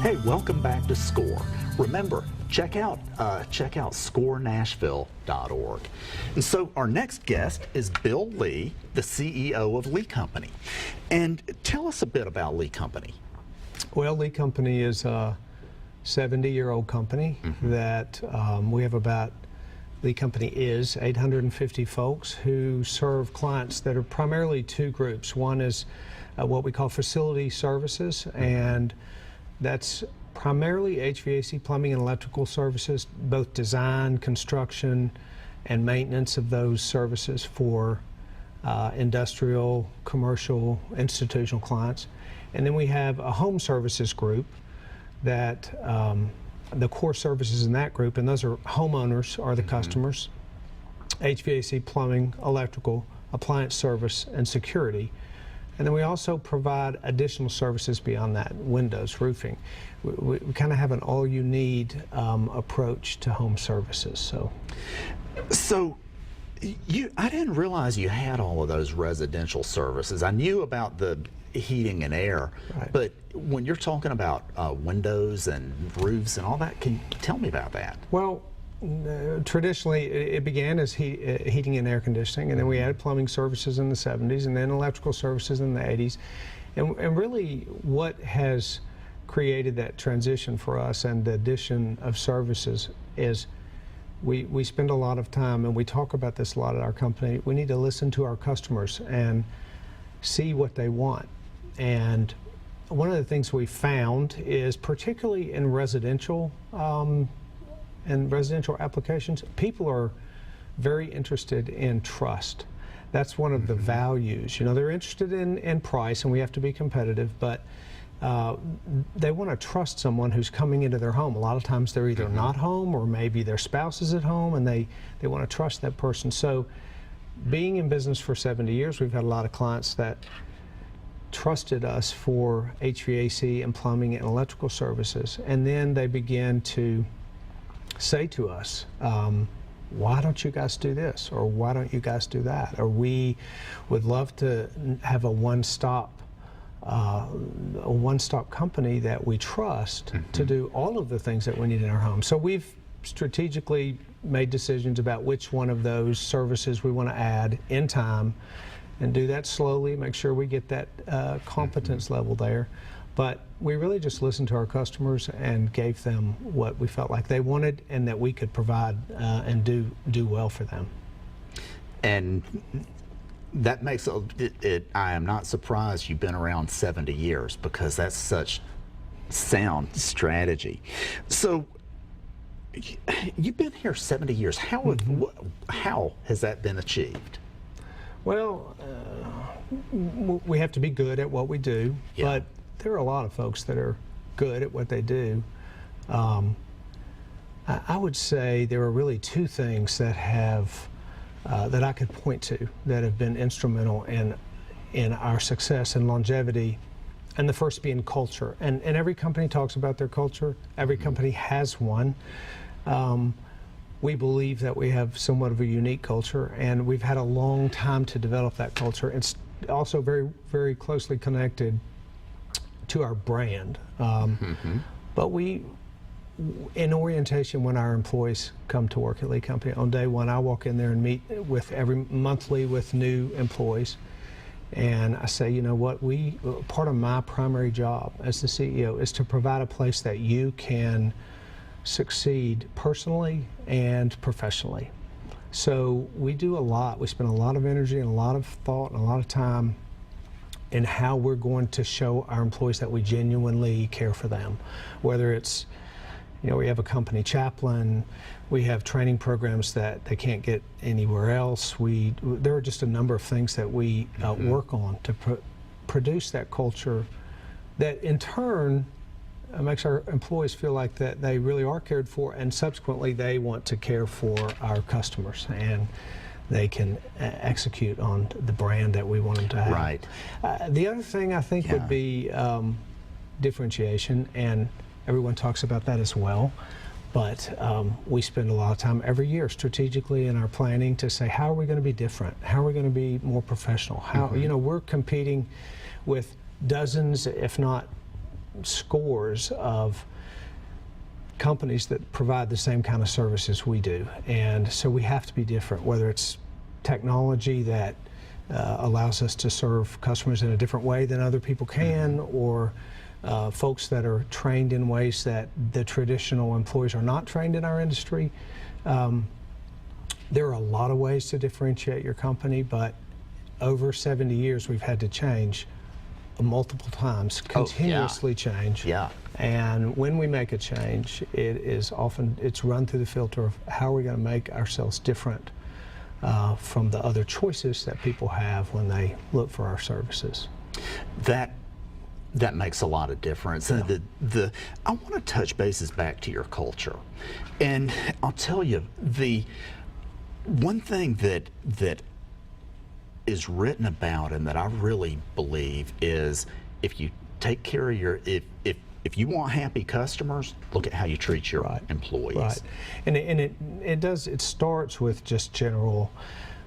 Hey, welcome back to SCORE. Remember, check out scorenashville.org. And so our next guest is Bill Lee, the CEO of Lee Company. And tell us a bit about Lee Company. Well, Lee Company is a 70-year-old company that we have about, Lee Company is 850 folks who serve clients that are primarily two groups. One is what we call facility services, and that's primarily HVAC, plumbing, and electrical services, both design, construction, and maintenance of those services for industrial, commercial, institutional clients. And then we have a home services group that the core services in that group, and those are homeowners are the customers, HVAC, plumbing, electrical, appliance service, and security. And then we also provide additional services beyond that, windows, roofing. We kind of have an all-you-need approach to home services. So I didn't realize you had all of those residential services. I knew about the heating and air, right. But when you're talking about windows and roofs and all that, can you tell me about that? Well, traditionally it began as heating and air conditioning, and then we added plumbing services in the 70s, and then electrical services in the 80s. And really what has created that transition for us and the addition of services is we spend a lot of time, and we talk about this a lot at our company, we need to listen to our customers and see what they want. And one of the things we found is, particularly in residential applications, people are very interested in trust. That's one of the values. You know, they're interested in price, and we have to be competitive, but they want to trust someone who's coming into their home. A lot of times they're either not home, or maybe their spouse is at home, and they want to trust that person. So being in business for 70 years, we've had a lot of clients that trusted us for HVAC and plumbing and electrical services, and then they began to say to us, why don't you guys do this, or why don't you guys do that, or we would love to have a one-stop company that we trust to do all of the things that we need in our home. So we've strategically made decisions about which one of those services we want to add in time, and do that slowly, make sure we get that competence level there. But we really just listened to our customers and gave them what we felt like they wanted and that we could provide and do well for them. And that makes it, I am not surprised you've been around 70 years, because that's such sound strategy. So you've been here 70 years. How has that been achieved? Well, we have to be good at what we do, but there are a lot of folks that are good at what they do. I would say there are really two things that have that I could point to that have been instrumental in our success and longevity. And the first being culture. And every company talks about their culture. Every company has one. We believe that we have somewhat of a unique culture, and we've had a long time to develop that culture. It's also very, very closely connected to our brand. But in orientation, when our employees come to work at Lee Company, on day one, I walk in there and meet monthly with new employees. And I say, you know what, part of my primary job as the CEO is to provide a place that you can succeed personally and professionally. So we do a lot. We spend a lot of energy and a lot of thought and a lot of time in how we're going to show our employees that we genuinely care for them. Whether it's, you know, we have a company chaplain, we have training programs that they can't get anywhere else. There are just a number of things that we work on to produce that culture that in turn makes our employees feel like that they really are cared for, and subsequently they want to care for our customers, and they can execute on the brand that we want them to have. Right. The other thing I think would be differentiation, and everyone talks about that as well. But we spend a lot of time every year strategically in our planning to say, how are we going to be different? How are we going to be more professional? How, you know, we're competing with dozens, if not scores of companies that provide the same kind of services we do, and so we have to be different, whether it's technology that allows us to serve customers in a different way than other people can, or folks that are trained in ways that the traditional employees are not trained in our industry. There are a lot of ways to differentiate your company, but over 70 years we've had to change multiple times, continuously change. Yeah. And when we make a change, it's run through the filter of how are we going to make ourselves different from the other choices that people have when they look for our services. That makes a lot of difference. Yeah. I want to touch bases back to your culture, and I'll tell you, the one thing that is written about and that I really believe is, if you take care of your if you want happy customers, look at how you treat your employees. Right, and it starts with just general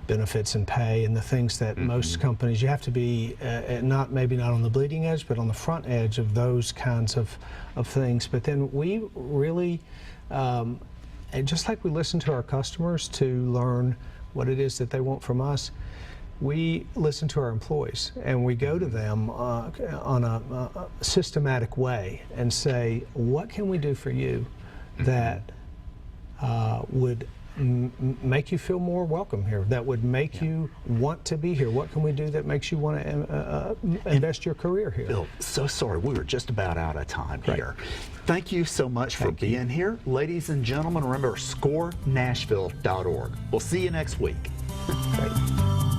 benefits and pay and the things that most companies, you have to be maybe not on the bleeding edge, but on the front edge of those kinds of things. But then we really, and just like we listen to our customers to learn what it is that they want from us, we listen to our employees, and we go to them on a systematic way and say, what can we do for you that would make you feel more welcome here, that would make you want to be here? What can we do that makes you want to invest your career here? Bill, so sorry, we were just about out of time here. Thank you so much for being here. Ladies and gentlemen, remember, scorenashville.org. We'll see you next week. Great.